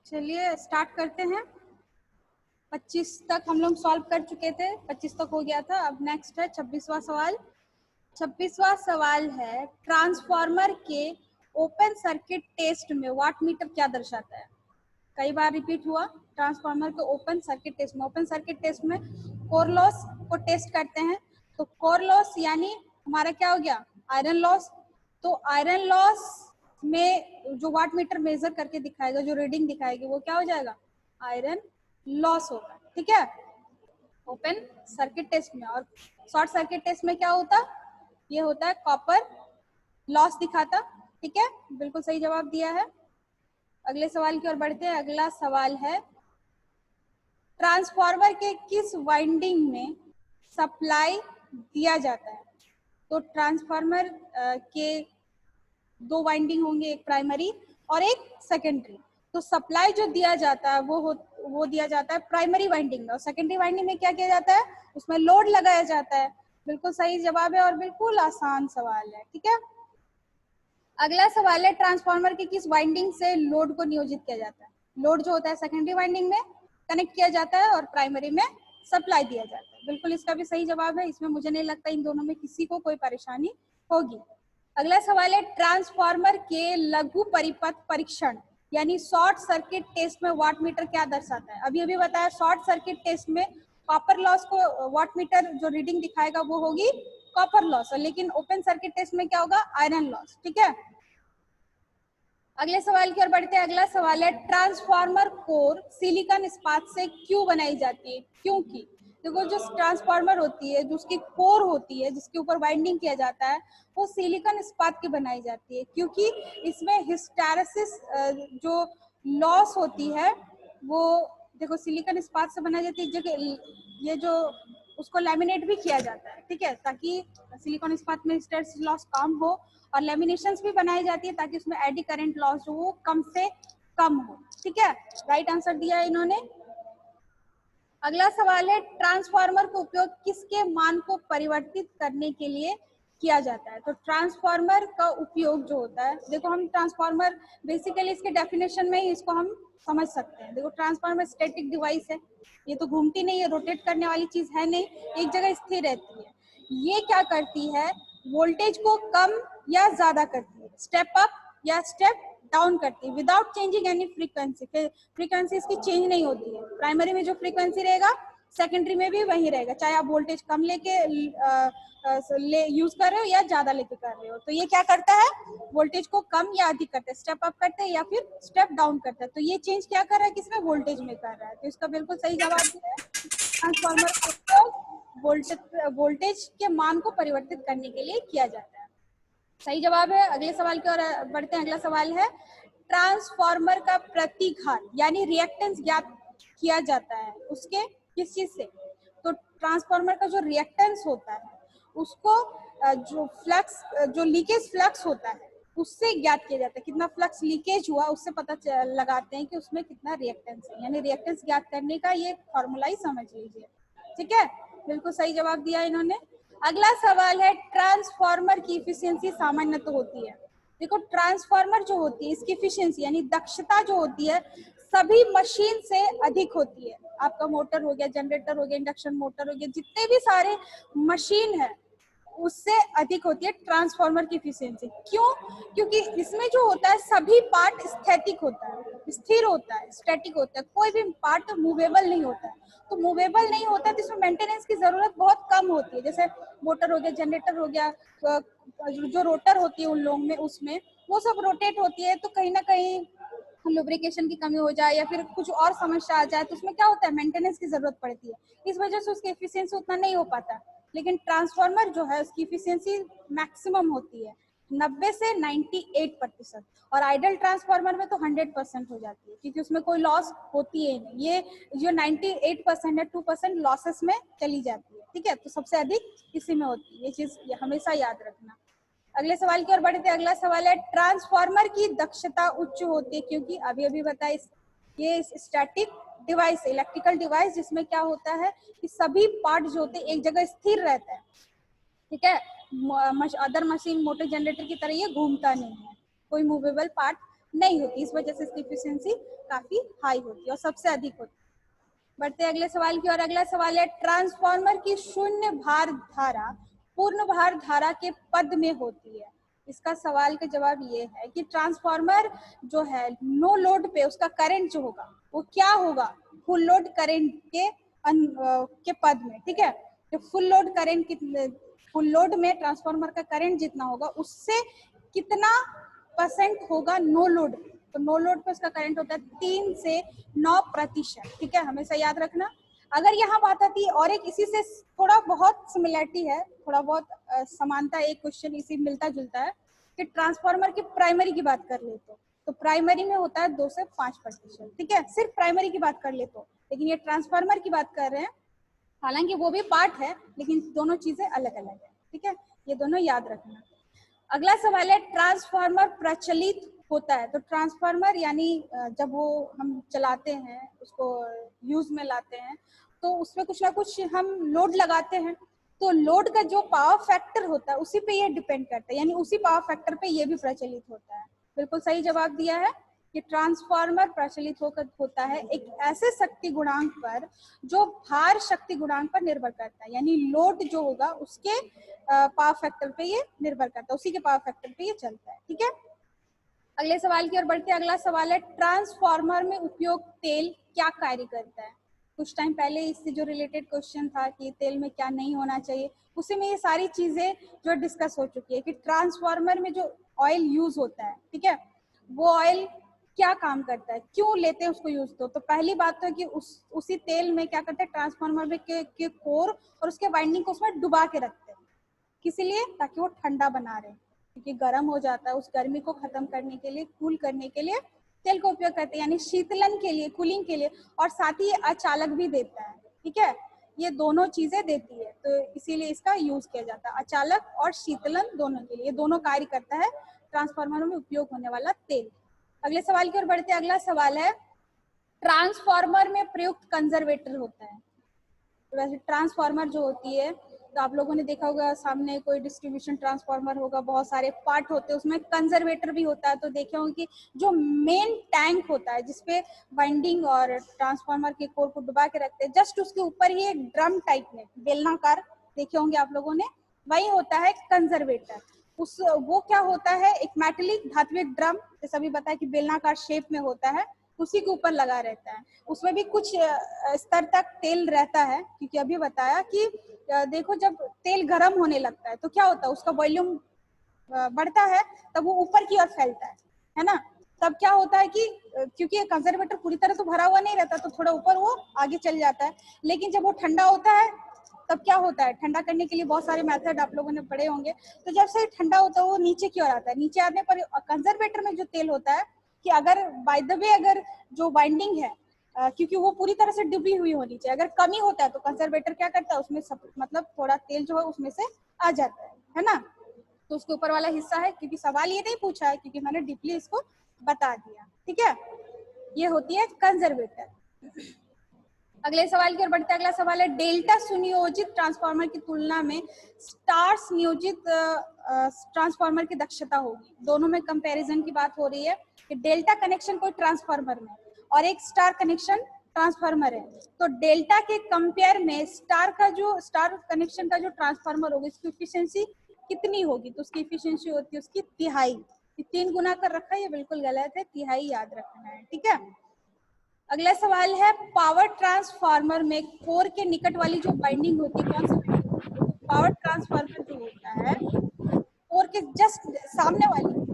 चलिए स्टार्ट करते हैं। 25 तक हम लोग सॉल्व कर चुके थे, 25 तक हो गया था। अब नेक्स्ट है 26वां सवाल। 26वां सवाल है ट्रांसफार्मर के ओपन सर्किट टेस्ट में वाट मीटर क्या दर्शाता है। कई बार रिपीट हुआ। ट्रांसफार्मर के ओपन सर्किट टेस्ट में, ओपन सर्किट टेस्ट में कोर लॉस को टेस्ट करते हैं। तो कोर लॉस यानी हमारा क्या हो गया, आयरन लॉस। तो आयरन लॉस में जो वाट मीटर मेजर करके दिखाएगा, जो रीडिंग दिखाएगी, वो क्या हो जाएगा, आयरन लॉस होगा। ठीक है, ओपन सर्किट टेस्ट में। और शॉर्ट सर्किट टेस्ट में क्या होता, ये होता है कॉपर लॉस दिखाता। ठीक है, बिल्कुल सही जवाब दिया है। अगले सवाल की ओर बढ़ते हैं। अगला सवाल है ट्रांसफार्मर के किस वाइंडिंग में सप्लाई दिया जाता है। तो ट्रांसफार्मर के दो वाइंडिंग होंगे, एक प्राइमरी और एक सेकेंडरी। तो सप्लाई जो दिया जाता है वो दिया जाता है प्राइमरी वाइंडिंग में, और सेकेंडरी वाइंडिंग में क्या किया जाता है, उसमें लोड लगाया जाता है। बिल्कुल सही जवाब है और बिल्कुल आसान सवाल है। ठीक है, अगला सवाल है ट्रांसफार्मर की किस वाइंडिंग से लोड को नियोजित किया जाता है। लोड जो होता है सेकेंडरी वाइंडिंग में कनेक्ट किया जाता है और प्राइमरी में सप्लाई दिया जाता है। बिल्कुल इसका भी सही जवाब है। इसमें मुझे नहीं लगता इन दोनों में किसी को कोई परेशानी होगी। अगला सवाल है ट्रांसफार्मर के लघु परिपथ परीक्षण यानी शॉर्ट सर्किट टेस्ट में वाट मीटर क्या दर्शाता है। अभी अभी बताया शॉर्ट सर्किट टेस्ट में कॉपर लॉस को वाट मीटर जो रीडिंग दिखाएगा वो होगी कॉपर लॉस, लेकिन ओपन सर्किट टेस्ट में क्या होगा, आयरन लॉस। ठीक है, अगले सवाल की ओर बढ़ते हैं। अगला सवाल है ट्रांसफार्मर कोर सिलिकॉन इस्पात से क्यों बनाई जाती है। क्योंकि देखो जो ट्रांसफार्मर होती है, जो उसकी कोर होती है जिसके ऊपर वाइंडिंग किया जाता है, वो सिलिकॉन इस्पात की बनाई जाती है। क्योंकि इसमें हिस्टैरिसीस जो लॉस होती है वो देखो सिलिकॉन इस्पात से बनाई जाती है। ये जो उसको लैमिनेट भी किया जाता है। ठीक है, ताकि सिलिकॉन इस्पात में हिस्टैरिसीस लॉस कम हो, और लेमिनेशंस भी बनाई जाती है ताकि उसमें एडी करंट लॉस जो वो कम से कम हो। ठीक है, राइट आंसर दिया है इन्होंने। अगला सवाल है ट्रांसफार्मर का उपयोग किसके मान को परिवर्तित करने के लिए किया जाता है। तो ट्रांसफार्मर का उपयोग जो होता है, देखो हम ट्रांसफार्मर बेसिकली इसके डेफिनेशन में ही इसको हम समझ सकते हैं। देखो ट्रांसफार्मर स्टैटिक डिवाइस है, ये तो घूमती नहीं है, रोटेट करने वाली चीज है नहीं, एक जगह स्थिर रहती है। ये क्या करती है, वोल्टेज को कम या ज्यादा करती है, स्टेप अप या स्टेप डाउन करती है without changing any frequency. Frequency इसकी चेंज नहीं होती है। प्राइमरी में जो फ्रीक्वेंसी रहेगा सेकेंडरी में भी वही रहेगा, चाहे आप वोल्टेज कम लेके यूज कर रहे हो या ज्यादा लेके कर रहे हो। तो ये क्या करता है, वोल्टेज को कम या अधिक करता है, स्टेप अप करते हैं या फिर स्टेप डाउन करता है। तो ये चेंज क्या कर रहा है, किसमें, वोल्टेज में कर रहा है। तो इसका बिल्कुल सही जवाब दिया है। ट्रांसफार्मर का उपयोग वोल्टेज के मान को परिवर्तित करने के लिए किया जाता है। सही जवाब है। अगले सवाल की ओर बढ़ते हैं। अगला सवाल है ट्रांसफार्मर का प्रतिघात यानी रिएक्टेंस ज्ञात किया जाता है उसके किस चीज से। तो ट्रांसफार्मर का जो रिएक्टेंस होता है उसको जो फ्लक्स, जो लीकेज फ्लक्स होता है उससे ज्ञात किया जाता है। कितना फ्लक्स लीकेज हुआ उससे पता लगाते हैं कि उसमें कितना रिएक्टेंस है, यानी रिएक्टेंस ज्ञात करने का ये फॉर्मूला ही समझ लीजिए। ठीक है, बिल्कुल सही जवाब दिया इन्होंने। अगला सवाल है ट्रांसफार्मर की इफिशियंसी सामान्य तो होती है। देखो ट्रांसफार्मर जो होती है इसकी इफिशियंसी यानी दक्षता जो होती है सभी मशीन से अधिक होती है। आपका मोटर हो गया, जनरेटर हो गया, इंडक्शन मोटर हो गया, जितने भी सारे मशीन है उससे अधिक होती है ट्रांसफार्मर की इफिशियंसी। क्यों, क्योंकि इसमें जो होता है सभी पार्ट स्थैतिक होता है, स्थिर होता है, स्टैटिक होता है, कोई भी पार्ट मूवेबल नहीं होता है। तो मूवेबल नहीं होता है तो इसमें मेंटेनेंस की जरूरत बहुत कम होती है। जैसे मोटर हो गया, जनरेटर हो गया, जो रोटर होती है उन लोगों में उसमें वो सब रोटेट होती है, तो कहीं ना कहीं लुब्रिकेशन की कमी हो जाए या फिर कुछ और समस्या आ जाए तो उसमें क्या होता है, मेंटेनेंस की जरूरत पड़ती है। इस वजह से उसकी एफिशिएंसी उतना नहीं हो पाता। लेकिन ट्रांसफार्मर जो है उसकी एफिशिएंसी मैक्सिमम होती है 90 से 98%, और आइडल ट्रांसफार्मर में तो 100% हो जाती है क्योंकि उसमें कोई लॉस होती है नहीं। ये जो 98% है 2% लॉसेस में चली जाती है। ठीक है, तो सबसे अधिक इसी में होती है, ये चीज हमेशा याद रखना। अगले सवाल की ओर बढ़ते हैं। अगला सवाल है ट्रांसफार्मर की दक्षता उच्च होती है क्योंकि अभी अभी बताया ये स्टैटिक डिवाइस, इलेक्ट्रिकल डिवाइस जिसमें क्या होता है कि सभी पार्ट जो होते हैं एक जगह स्थिर रहता है। ठीक है, अदर मशीन मोटर जनरेटर की तरह ये घूमता नहीं है, कोई मूवेबल पार्ट नहीं होती, इस वजह से इसकी एफिशिएंसी काफी हाई होती है और सबसे अधिक होती है। बढ़ते हैं अगले सवाल की ओर। अगला सवाल है ट्रांसफार्मर की शून्य भार धारा पूर्ण भार धारा के पद में होती है। इसका सवाल का जवाब ये है कि ट्रांसफार्मर जो है नो लोड पे उसका करंट जो होगा वो क्या होगा, फुल लोड करंट के पद में, ठीक है। तो फुल लोड करंट कितने, फुल लोड में ट्रांसफार्मर का करंट जितना होगा उससे कितना परसेंट होगा नो लोड। तो नो लोड पे उसका करंट होता है 3 से 9%, ठीक है, हमेशा याद रखना। अगर यहाँ बात आती है और एक इसी से थोड़ा बहुत सिमिलरिटी है, थोड़ा बहुत समानता, एक क्वेश्चन इसी मिलता जुलता है कि ट्रांसफार्मर की प्राइमरी की बात कर ले तो प्राइमरी में होता है 2 से 5%, ठीक है, सिर्फ प्राइमरी की बात कर ले तो। लेकिन ये ट्रांसफार्मर की बात कर रहे हैं, हालांकि वो भी पार्ट है लेकिन दोनों चीजें अलग अलग है, ठीक है, ये दोनों याद रखना। अगला सवाल है ट्रांसफार्मर प्रचलित होता है। तो ट्रांसफार्मर यानी जब वो हम चलाते हैं, उसको यूज में लाते हैं, तो उसमें कुछ ना कुछ हम लोड लगाते हैं, तो लोड का जो पावर फैक्टर होता है उसी पे ये डिपेंड करता है, यानी उसी पावर फैक्टर पे ये भी प्रचलित होता है। बिल्कुल सही जवाब दिया है कि ट्रांसफार्मर प्रचलित होकर होता है एक ऐसे शक्ति गुणांक पर जो भार शक्ति गुणांक पर निर्भर करता है, यानी लोड जो होगा उसके पावर फैक्टर पे ये निर्भर करता है, उसी के पावर फैक्टर पे ये चलता है, ठीक है। अगले सवाल की ओर बढ़ते हैं। अगला सवाल है ट्रांसफार्मर में उपयोग तेल क्या कार्य करता है। कुछ टाइम पहले इससे जो रिलेटेड क्वेश्चन था कि तेल में क्या नहीं होना चाहिए, उसी में ये सारी चीजें जो डिस्कस हो चुकी है कि ट्रांसफार्मर में जो ऑयल यूज होता है, ठीक है, वो ऑयल क्या काम करता है, क्यों लेते हैं उसको यूज। तो पहली बात तो है कि उसी तेल में क्या करते हैं, ट्रांसफार्मर में के कोर और उसके वाइंडिंग को उसमें डुबा के रखते हैं, किस लिए, ताकि वो ठंडा बना रहे, क्योंकि गर्म हो जाता है, उस गर्मी को खत्म करने के लिए, कूल करने के लिए तेल का उपयोग करते हैं, यानी शीतलन के लिए, कूलिंग के लिए, और साथ ही ये अचालक भी देता है, ठीक है, ये दोनों चीजें देती है, तो इसीलिए इसका यूज किया जाता है, अचालक और शीतलन दोनों के लिए, दोनों कार्य करता है ट्रांसफार्मर में उपयोग होने वाला तेल। अगले सवाल की ओर बढ़ते हैं। अगला सवाल है ट्रांसफार्मर में प्रयुक्त कंजर्वेटर होता है। तो वैसे ट्रांसफार्मर जो होती है, तो आप लोगों ने देखा होगा सामने कोई डिस्ट्रीब्यूशन ट्रांसफार्मर होगा, बहुत सारे पार्ट होते हैं, उसमें कंजर्वेटर भी होता है। तो देखे होंगे कि जो मेन टैंक होता है जिसपे वाइंडिंग और ट्रांसफार्मर के कोर को डुबा के रखते हैं, जस्ट उसके ऊपर ही एक ड्रम टाइप में बेलनाकार देखे होंगे आप लोगों ने, वही होता है कंजर्वेटर। उस वो क्या होता है, एक मेटेलिक धात्विक ड्रम, जैसा भी बताया कि बेलनाकार शेप में होता है, उसी के ऊपर लगा रहता है। उसमें भी कुछ स्तर तक तेल रहता है, क्योंकि अभी बताया कि देखो जब तेल गर्म होने लगता है तो क्या होता है, उसका वॉल्यूम बढ़ता है, तब वो ऊपर की ओर फैलता है ना। तब क्या होता है कि क्योंकि कंजर्वेटर पूरी तरह तो भरा हुआ नहीं रहता, तो थोड़ा ऊपर वो आगे चल जाता है। लेकिन जब वो ठंडा होता है तब क्या होता है, ठंडा करने के लिए बहुत सारे मेथड आप लोगों ने पढ़े होंगे, तो जब से ठंडा होता है वो नीचे की ओर आता है। नीचे आने पर कंजर्वेटर में जो तेल होता है, कि अगर बाय द वे अगर जो बाइंडिंग है क्योंकि वो पूरी तरह से डूबी हुई होनी चाहिए, अगर कमी होता है तो कंजर्वेटर क्या करता है, उसमें मतलब थोड़ा तेल जो है उसमें से आ जाता है ना। तो उसके ऊपर वाला हिस्सा है, क्योंकि सवाल ये नहीं पूछा है, क्योंकि मैंने डीपली इसको बता दिया, ठीक है। ये होती है कंजर्वेटर। अगले सवाल की ओर बढ़ते हैं। अगला सवाल है डेल्टा सुनियोजित ट्रांसफार्मर की तुलना में स्टार नियोजित ट्रांसफार्मर की दक्षता होगी। दोनों में कंपैरिजन की बात हो रही है कि डेल्टा कनेक्शन कोई ट्रांसफार्मर में और एक स्टार कनेक्शन ट्रांसफार्मर है, तो डेल्टा के कंपेयर में स्टार कनेक्शन का जो ट्रांसफार्मर होगा इसकी एफिशिएंसी कितनी होगी। तो उसकी एफिशिएंसी होती है उसकी तिहाई। 3 गुना कर रखा है, ये बिल्कुल गलत है, तिहाई याद रखना है, ठीक है। अगला सवाल है पावर ट्रांसफार्मर में कोर के निकट वाली जो बाइंडिंग होती है, कौन सी बाइंडिंग। पावर ट्रांसफार्मर जो होता है कोर के जस्ट सामने वाली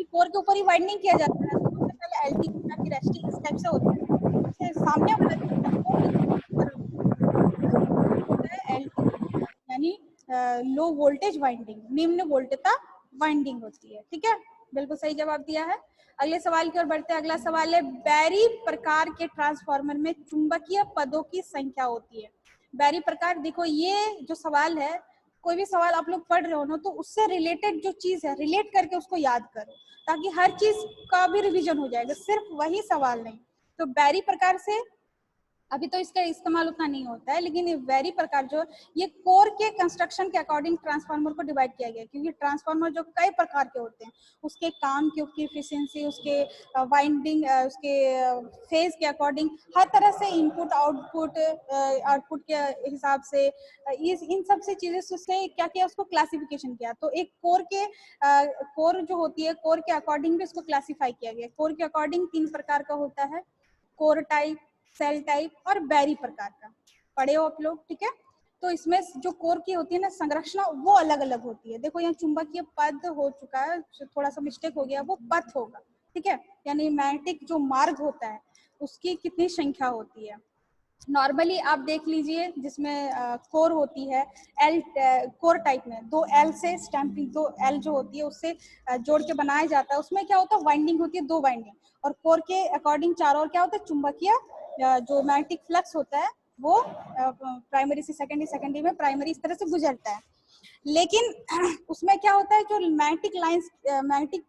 कोर के ऊपर ही वाइंडिंग किया जाता है, तो सबसे पहले एलटी या फिर एसटी इस टाइप से होता है। सबसे सामने वाला जो होता है कोर है एलटी, यानी लो वोल्टेज वाइंडिंग, निम्न वोल्टता वाइंडिंग होती है, ठीक है, बिल्कुल सही जवाब दिया है। अगले सवाल की ओर बढ़ते हैं। अगला सवाल है बैरी प्रकार के ट्रांसफार्मर में चुंबकीय पदों की संख्या होती है। बैरी प्रकार, देखो ये जो सवाल है, कोई भी सवाल आप लोग पढ़ रहे हो ना, तो उससे रिलेटेड जो चीज है रिलेट करके उसको याद करो, ताकि हर चीज का भी रिवीजन हो जाएगा, सिर्फ वही सवाल नहीं। तो बैरी प्रकार से अभी तो इसका इस्तेमाल उतना नहीं होता है, लेकिन ये वेरी प्रकार जो ये कोर के कंस्ट्रक्शन के अकॉर्डिंग ट्रांसफार्मर को डिवाइड किया गया, क्योंकि ट्रांसफार्मर जो कई प्रकार के होते हैं, उसके काम की, उसकी एफिशिएंसी, उसके वाइंडिंग, उसके फेज के अकॉर्डिंग, हर तरह से इनपुट आउटपुट के हिसाब से इन सब से चीजें से क्या किया, उसको क्लासिफिकेशन किया। तो एक कोर जो होती है, कोर के अकॉर्डिंग भी इसको क्लासीफाई किया गया। कोर के अकॉर्डिंग 3 प्रकार का होता है, कोर टाइप, सेल टाइप और बैरी प्रकार का। पढ़े हो आप लोग, ठीक है। तो इसमें जो कोर की होती है ना संरचना, वो अलग अलग होती है। देखो यहाँ चुंबकीय पद हो चुका है, थोड़ा सा मिस्टेक हो गया, वो पथ होगा, ठीक है। यानी मैग्नेटिक जो मार्ग होता है उसकी कितनी संख्या होती है। नॉर्मली आप देख लीजिए, जिसमें कोर होती है, एल कोर टाइप में 2 एल से स्टैंपिंग, 2 एल जो होती है उससे जोड़ के बनाया जाता है। उसमें क्या होता है, वाइंडिंग होती है, 2 वाइंडिंग। और कोर के अकॉर्डिंग चारों ओर क्या होता है, चुंबकीय जो मैग्नेटिक फ्लक्स होता है वो प्राइमरी से सेकेंडरी, सेकेंडरी में प्राइमरी, इस तरह से गुजरता है। लेकिन उसमें क्या होता है, जो मैग्नेटिक लाइंस, मैग्नेटिक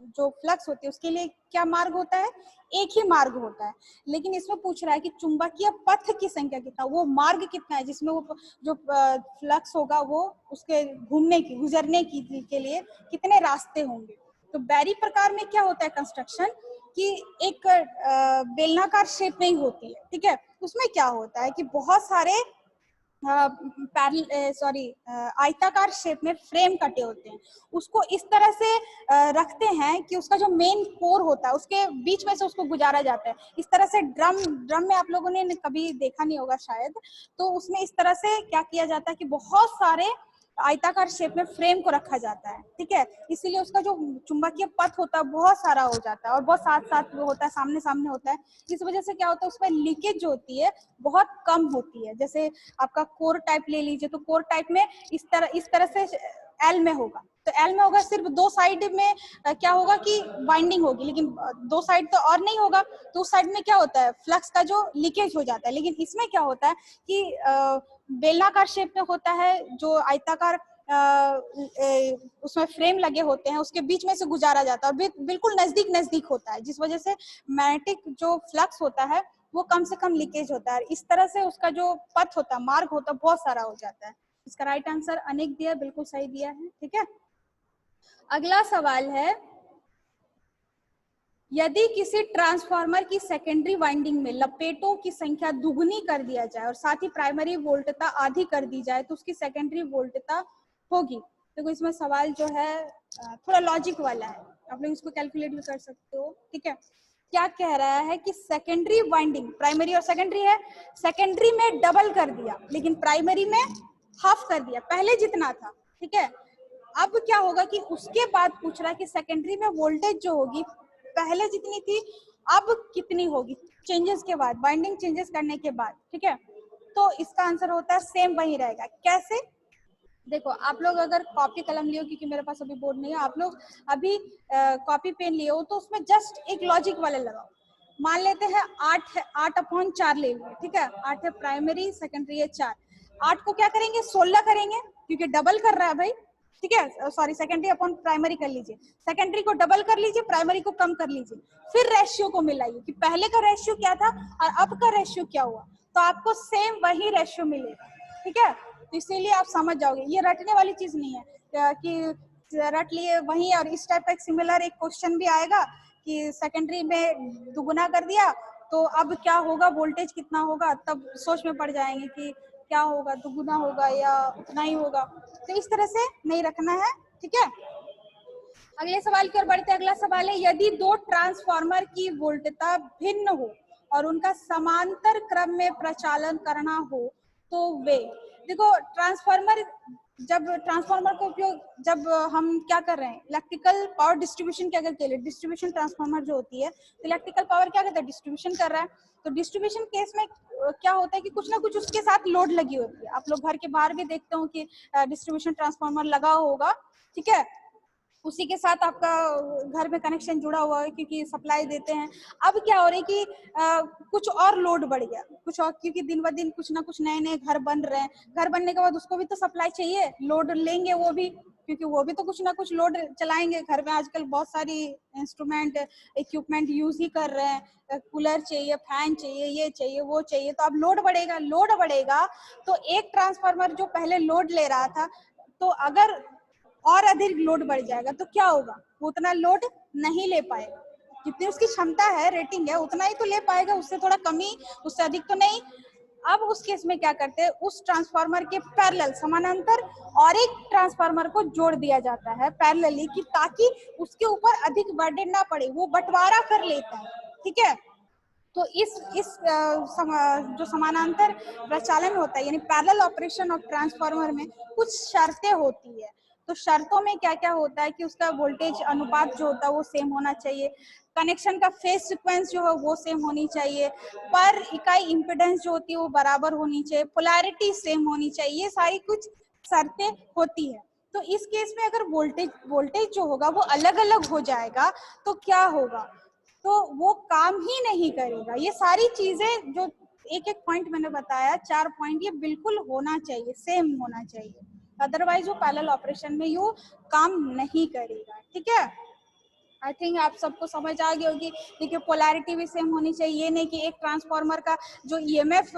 जो फ्लक्स होती है उसके लिए क्या मार्ग होता है, एक ही मार्ग होता है। लेकिन इसमें पूछ रहा है कि चुंबकीय पथ की संख्या कितना, वो मार्ग कितना है जिसमें वो जो फ्लक्स होगा वो उसके घूमने की, गुजरने की के लिए कितने रास्ते होंगे। तो बैरी प्रकार में क्या होता है कंस्ट्रक्शन, कि एक बेलनाकार शेप में ही होती है, ठीक है। उसमें क्या होता है कि बहुत सारे आयताकार शेप में फ्रेम कटे होते हैं, उसको इस तरह से रखते हैं कि उसका जो मेन कोर होता है उसके बीच में से उसको गुजारा जाता है। इस तरह से ड्रम में आप लोगों ने कभी देखा नहीं होगा शायद, तो उसमें इस तरह से क्या किया जाता है कि बहुत सारे आयताकार शेप में फ्रेम को रखा जाता है, ठीक है। इसीलिए उसका जो चुंबकीय पथ होता है बहुत सारा हो जाता है और बहुत साथ साथ होता है, सामने सामने होता है। इस वजह से क्या होता है, उसमें लीकेज जो होती है बहुत कम होती है। जैसे आपका कोर टाइप ले लीजिए, तो कोर टाइप में इस तरह से एल में होगा, तो एल में होगा, सिर्फ 2 साइड में क्या होगा कि बाइंडिंग होगी, लेकिन 2 साइड तो और नहीं होगा, तो उस साइड में क्या होता है, फ्लक्स का जो लीकेज हो जाता है। लेकिन इसमें क्या होता है कि बेलनाकार शेप में होता है, जो आयताकार उसमें फ्रेम लगे होते हैं, उसके बीच में से गुजारा जाता है और बिल्कुल नजदीक नजदीक होता है, जिस वजह से मैग्नेटिक जो फ्लक्स होता है वो कम से कम लीकेज होता है। इस तरह से उसका जो पथ होता है, मार्ग होता है, बहुत सारा हो जाता है। इसका राइट आंसर अनेक दिया है, बिल्कुल सही दिया है, ठीक है। अगला सवाल है, यदि किसी ट्रांसफार्मर की सेकेंडरी वाइंडिंग में लपेटों की संख्या दुगुनी कर दिया जाए और साथ ही प्राइमरी वोल्टता आधी कर दी जाए तो उसकी सेकेंडरी वोल्टता होगी। देखो इसमें सवाल जो है थोड़ा लॉजिक वाला है, आप लोग इसको कैलकुलेट भी कर सकते हो, ठीक है। क्या कह रहा है कि सेकेंडरी वाइंडिंग, प्राइमरी और सेकेंडरी है, सेकेंडरी में डबल कर दिया लेकिन प्राइमरी में हाफ कर दिया, पहले जितना था, ठीक है। अब क्या होगा कि उसके बाद पूछ रहा है कि सेकेंडरी में वोल्टेज जो होगी पहले जितनी थी अब कितनी होगी, चेंजेस के बाद, बाइंडिंग चेंजेस करने के बाद, ठीक है। तो इसका आंसर होता है सेम वही रहेगा। कैसे, देखो आप लोग अगर कॉपी कलम लियो, क्योंकि मेरे पास अभी बोर्ड नहीं है, आप लोग अभी कॉपी पेन लिए हो तो उसमें जस्ट एक लॉजिक वाले लगाओ। मान लेते हैं 8/4 ले लिए, ठीक है। 8 है प्राइमरी, सेकेंडरी है 4, 8 को क्या करेंगे 16 करेंगे, क्योंकि डबल कर रहा है भाई, ठीक है। सॉरी, सेकेंडरी अपॉन प्राइमरी कर लीजिए, सेकेंडरी को डबल कर लीजिए, प्राइमरी को कम कर लीजिए, फिर रेशियो को मिलाइए कि पहले का रेशियो क्या था और अब का रेशियो क्या हुआ, तो आपको सेम वही रेशियो मिलेगा, ठीक है। तो इसीलिए आप समझ जाओगे, ये रटने वाली चीज नहीं है कि रट लिए वही। और इस टाइप का एक सिमिलर एक क्वेश्चन भी आएगा कि सेकेंडरी में दुगुना कर दिया तो अब क्या होगा, वोल्टेज कितना होगा, तब सोच में पड़ जाएंगे कि क्या होगा, दुगुना होगा या उतना ही होगा। तो इस तरह से नहीं रखना है, ठीक है। अगले सवाल की ओर बढ़ते हैं। अगला सवाल है, यदि 2 ट्रांसफार्मर की वोल्टता भिन्न हो और उनका समांतर क्रम में प्रचालन करना हो तो वे, देखो ट्रांसफार्मर, जब ट्रांसफार्मर का उपयोग जब हम क्या कर रहे हैं, इलेक्ट्रिकल पावर डिस्ट्रीब्यूशन के लिए, डिस्ट्रीब्यूशन ट्रांसफार्मर जो होती है, तो इलेक्ट्रिकल पावर क्या करता है, डिस्ट्रीब्यूशन कर रहा है। तो डिस्ट्रीब्यूशन केस में क्या होता है कि कुछ ना कुछ उसके साथ लोड लगी होती है। आप लोग घर के बाहर भी देखते हो कि डिस्ट्रीब्यूशन ट्रांसफार्मर लगा होगा, ठीक है। उसी के साथ आपका घर में कनेक्शन जुड़ा हुआ है क्योंकि सप्लाई देते हैं। अब क्या हो रहा है कि कुछ और लोड बढ़ गया, कुछ और, क्योंकि दिन ब दिन कुछ ना कुछ नए नए घर बन रहे हैं, घर बनने के बाद उसको भी तो सप्लाई चाहिए, लोड लेंगे वो भी, क्योंकि वो भी तो कुछ ना कुछ लोड चलाएंगे। घर में आजकल बहुत सारी इंस्ट्रूमेंट इक्विपमेंट यूज ही कर रहे हैं, कूलर चाहिए, फैन चाहिए, ये चाहिए, वो चाहिए, तो अब लोड बढ़ेगा तो एक ट्रांसफार्मर जो पहले लोड ले रहा था, तो अगर और अधिक लोड बढ़ जाएगा तो क्या होगा, वो उतना लोड नहीं ले पाएगा। जितनी उसकी क्षमता है, रेटिंग है, उतना ही तो ले पाएगा, उससे थोड़ा कमी, उससे अधिक तो नहीं। अब उस केस में क्या करते हैं, उस ट्रांसफार्मर के पैरेलल समानांतर और एक ट्रांसफार्मर को जोड़ दिया जाता है पैरेलली, कि ताकि उसके ऊपर अधिक बर्डन ना पड़े, वो बंटवारा कर लेता है। ठीक है, तो इस जो समानांतर प्रचालन होता है, यानी पैरेलल ऑपरेशन ऑफ ट्रांसफार्मर में कुछ शर्तें होती है। तो शर्तों में क्या क्या होता है कि उसका वोल्टेज अनुपात जो होता है वो सेम होना चाहिए, कनेक्शन का फेज सीक्वेंस जो है वो सेम होनी चाहिए, पर इकाई इम्पीडेंस जो होती है वो बराबर होनी चाहिए, पोलैरिटी सेम होनी चाहिए, ये सारी कुछ शर्तें होती है। तो इस केस में अगर वोल्टेज जो होगा वो अलग अलग हो जाएगा तो क्या होगा, तो वो काम ही नहीं करेगा। ये सारी चीजें जो एक एक पॉइंट मैंने बताया, 4 पॉइंट, ये बिल्कुल होना चाहिए, सेम होना चाहिए, अदरवाइज वो पैरेलल ऑपरेशन में यू काम नहीं करेगा। ठीक है, आई थिंक आप सबको समझ आ गई होगी। देखिए, पोलैरिटी भी सेम होनी चाहिए, ये नहीं कि एक ट्रांसफार्मर का जो ईएमएफ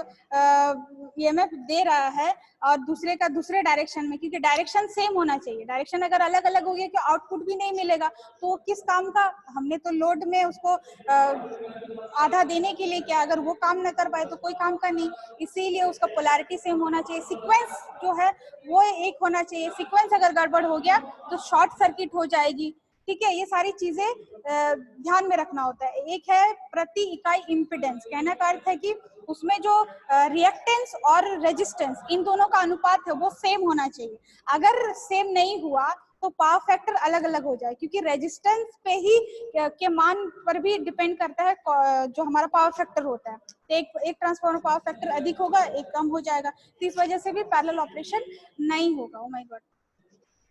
दे रहा है और दूसरे का दूसरे डायरेक्शन में, क्योंकि डायरेक्शन सेम होना चाहिए। डायरेक्शन अगर अलग अलग हो गया कि आउटपुट भी नहीं मिलेगा, तो किस काम का, हमने तो लोड में उसको आधा देने के लिए क्या, अगर वो काम न कर पाए तो कोई काम का नहीं, इसीलिए उसका पोलैरिटी सेम होना चाहिए। सीक्वेंस जो है वो एक होना चाहिए, सीक्वेंस अगर गड़बड़ हो गया तो शॉर्ट सर्किट हो जाएगी। ठीक है, ये सारी चीजें ध्यान में रखना होता है। एक है प्रति इकाई इम्पीडेंस, कहने का अर्थ है कि उसमें जो रिएक्टेंस और रेजिस्टेंस, इन दोनों का अनुपात है वो सेम होना चाहिए। अगर सेम नहीं हुआ तो पावर फैक्टर अलग अलग हो जाए, क्योंकि रेजिस्टेंस पे ही के मान पर भी डिपेंड करता है जो हमारा पावर फैक्टर होता है। एक ट्रांसफार्मर पावर फैक्टर अधिक होगा, एक कम हो जाएगा, तो इस वजह से भी पैरेलल ऑपरेशन नहीं होगा। ओ माय गॉड,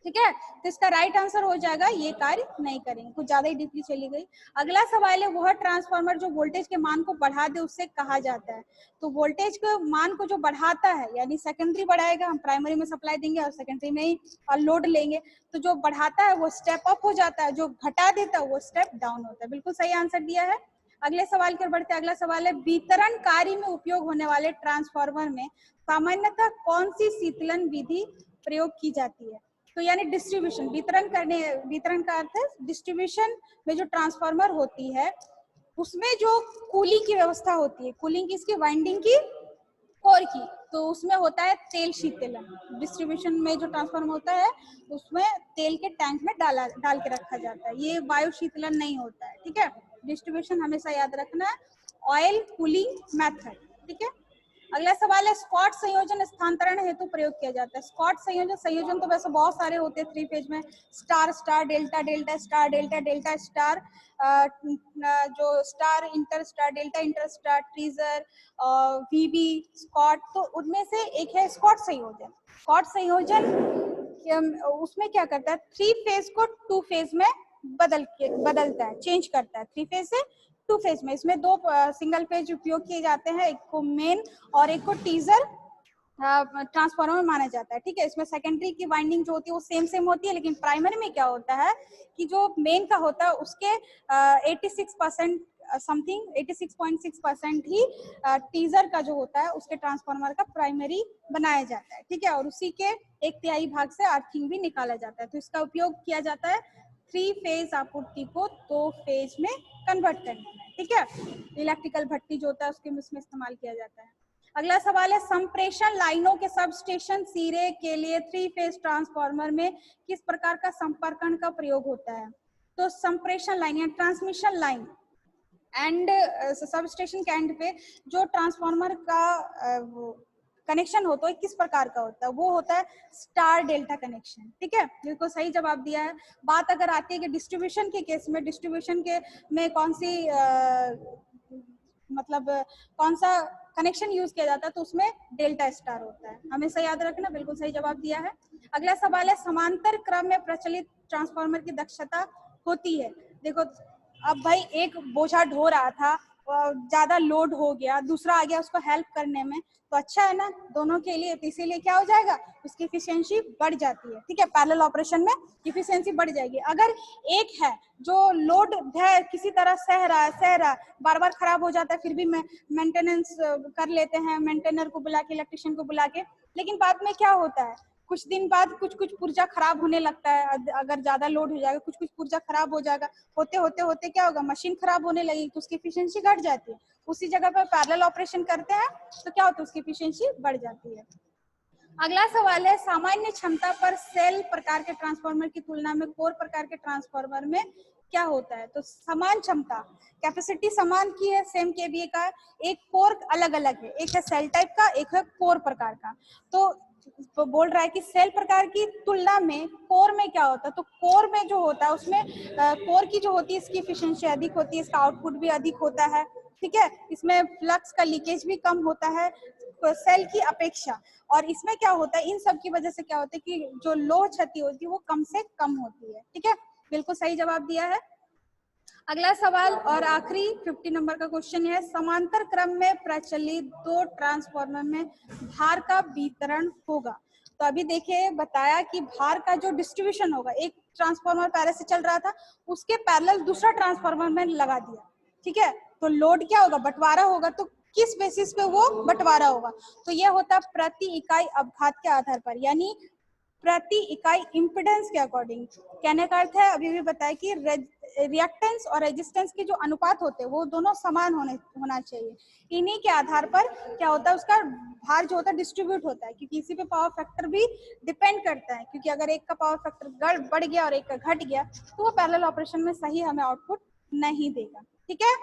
ठीक है, तो इसका राइट आंसर हो जाएगा ये कार्य नहीं करेंगे। कुछ ज्यादा ही डीपली चली गई। अगला सवाल है, वह ट्रांसफार्मर जो वोल्टेज के मान को बढ़ा दे उसे कहा जाता है। तो वोल्टेज के मान को जो बढ़ाता है, यानी सेकेंडरी बढ़ाएगा, हम प्राइमरी में सप्लाई देंगे और सेकेंडरी में ही लोड लेंगे, तो जो बढ़ाता है वो स्टेप अप हो जाता है, जो घटा देता है वो स्टेप डाउन होता है। बिल्कुल सही आंसर दिया है। अगले सवाल की ओर बढ़ते हैं। अगला सवाल है, वितरण कार्य में उपयोग होने वाले ट्रांसफार्मर में सामान्यतः कौन सी शीतलन विधि प्रयोग की जाती है। तो यानी डिस्ट्रीब्यूशन, वितरण का अर्थ है डिस्ट्रीब्यूशन में जो ट्रांसफार्मर होती है उसमें जो कूलिंग की व्यवस्था होती है, कूलिंग किसकी, वाइंडिंग की, कोर की, तो उसमें होता है तेल शीतलन। डिस्ट्रीब्यूशन में जो ट्रांसफार्मर होता है उसमें तेल के टैंक में डाल के रखा जाता है, ये वायु शीतलन नहीं होता है। ठीक है, डिस्ट्रीब्यूशन हमेशा याद रखना है, ऑयल कूलिंग मेथड। ठीक है, अगला सवाल है, स्कॉट संयोजन स्थानांतरण हेतु प्रयोग किया जाता है। स्कॉट संयोजन तो वैसे बहुत सारे होते हैं 3 फेज में, star star, delta delta star, delta delta star, जो star inter star, delta inter star, ट्रीजर, वीबी, स्कॉट, तो उनमें से एक है स्कॉट संयोजन। स्कॉट संयोजन उसमें क्या करता है, 3 फेज को 2 फेज में बदलता है, चेंज करता है, 3 फेज से 2 फेज में। इसमें 2 सिंगल फेज उपयोग किए जाते हैं, एक को मेन और एक को टीजर ट्रांसफार्मर में माना जाता है। ठीक है, इसमें सेकेंडरी की वाइंडिंग जो होती है वो सेम होती है, लेकिन प्राइमरी में क्या होता है कि जो मेन का होता है उसके 86% समथिंग 86.6% ही टीजर का जो होता है उसके ट्रांसफार्मर का प्राइमरी बनाया जाता है। ठीक है, और उसी के 1/3 भाग से अर्थिंग भी निकाला जाता है। तो इसका उपयोग किया जाता है 3 फेज आपूर्ति को 2 फेज में कन्वर्ट करने में। ठीक है, इलेक्ट्रिकल भट्टी जो होता है उसके इसमें इस्तेमाल किया जाता है। अगला सवाल है, संप्रेषण लाइनों के सब स्टेशन सिरे के लिए 3 फेज ट्रांसफार्मर में किस प्रकार का संपर्कण का प्रयोग होता है। तो संप्रेषण लाइन या transmission line and sub station के एंड पे जो ट्रांसफार्मर का कनेक्शन होता है किस प्रकार का होता है, वो होता है स्टार डेल्टा कनेक्शन। ठीक है, बिल्कुल सही जवाब दिया है। बात अगर आती है कि डिस्ट्रीब्यूशन के केस में, डिस्ट्रीब्यूशन के में कौन सी मतलब कौन सा कनेक्शन यूज किया जाता है, तो उसमें डेल्टा स्टार होता है, हमेशा याद रखना। बिल्कुल सही जवाब दिया है। अगला सवाल है, समांतर क्रम में प्रचलित ट्रांसफार्मर की दक्षता होती है। देखो, अब भाई एक बोझा ढो रहा था ज्यादा लोड हो गया, दूसरा आ गया उसको हेल्प करने में, तो अच्छा है ना दोनों के लिए। तो इसीलिए क्या हो जाएगा, उसकी इफिशियंसी बढ़ जाती है। ठीक है, पैरेलल ऑपरेशन में इफिशियंसी बढ़ जाएगी। अगर एक है जो लोड है किसी तरह सह रहा है, बार बार खराब हो जाता है, फिर भी मेंटेनेंस कर लेते हैं, मेंटेनर को बुला के, इलेक्ट्रिशियन को बुला के, लेकिन बाद में क्या होता है, कुछ दिन बाद कुछ पुर्जा खराब होने लगता है। अगर ज्यादा लोड हो जाएगा, कुछ पुर्जा खराब हो जाएगा, होते होते होते क्या होगा, मशीन खराब होने लगेगी, तो उसकी एफिशिएंसी घट जाती है। उसी जगह पर पैरेलल ऑपरेशन करते हैं तो क्या होता है, उसकी एफिशिएंसी बढ़ जाती है। अगला सवाल है, सामान्य क्षमता पर सेल प्रकार के ट्रांसफार्मर की तुलना में कोर प्रकार के ट्रांसफार्मर में क्या होता है। तो समान क्षमता, कैपेसिटी समान की है, सेम केवीए का, एक कोर अलग अलग है, एक है सेल टाइप का, एक है कोर प्रकार का। तो बोल रहा है कि सेल प्रकार की तुलना में कोर में क्या होता है। तो कोर में जो होता है उसमें कोर की जो होती है इसकी एफिशिएंसी अधिक होती है, इसका आउटपुट भी अधिक होता है। ठीक है, इसमें फ्लक्स का लीकेज भी कम होता है सेल की अपेक्षा। और इसमें क्या होता है, इन सब की वजह से क्या होता है कि जो लो क्षति होती है वो कम से कम होती है। ठीक है, बिल्कुल सही जवाब दिया है। अगला सवाल और आखिरी 50 नंबर का क्वेश्चन है, समांतर क्रम में प्रचलित दो ट्रांसफार्मर में भार का वितरण होगा। तो अभी देखिए बताया कि भार का जो डिस्ट्रीब्यूशन होगा, एक ट्रांसफार्मर पहले से चल रहा था, उसके पैरेलल दूसरा ट्रांसफार्मर में लगा दिया। ठीक है, तो लोड क्या होगा, बंटवारा होगा। तो किस बेसिस पे वो बंटवारा होगा, तो ये होता प्रति इकाई अपघात के आधार पर, यानी प्रति इकाई इम्पिडेंस के अकॉर्डिंग। कहने का अर्थ है, अभी भी बताया कि रिएक्टेंस और रेजिस्टेंस के जो अनुपात होते हैं वो दोनों समान होना चाहिए। इन्हीं के आधार पर क्या होता है, उसका भार जो होता है डिस्ट्रीब्यूट होता है, क्योंकि इसी पे पावर फैक्टर भी डिपेंड करता है। क्योंकि अगर एक का पावर फैक्टर बढ़ गया और एक का घट गया तो वो पैरेलल ऑपरेशन में सही हमें आउटपुट नहीं देगा। ठीक है,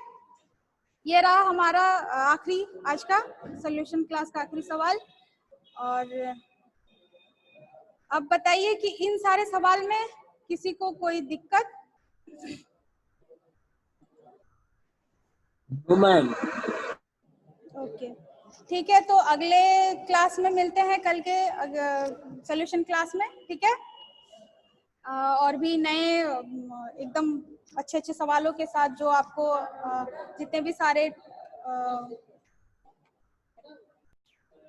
ये रहा हमारा आखिरी आज का सोल्यूशन क्लास का आखिरी सवाल। और अब बताइए कि इन सारे सवाल में किसी को कोई दिक्कत? मैम ओके, ठीक है, तो अगले क्लास में मिलते हैं, कल के सॉल्यूशन क्लास में। ठीक है, और भी नए एकदम अच्छे अच्छे सवालों के साथ, जो आपको जितने भी सारे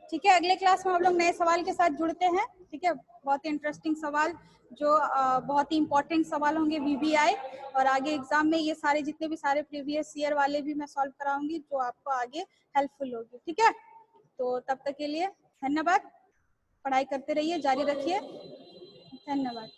ठीक है, अगले क्लास में हम लोग नए सवाल के साथ जुड़ते हैं। ठीक है, बहुत ही इंटरेस्टिंग सवाल, जो बहुत ही इंपॉर्टेंट सवाल होंगे वीबीआई, और आगे एग्जाम में ये सारे जितने भी सारे प्रीवियस ईयर वाले भी मैं सॉल्व कराऊंगी, जो आपको आगे हेल्पफुल होगी। ठीक है, तो तब तक के लिए धन्यवाद, पढ़ाई करते रहिए, जारी रखिए, धन्यवाद।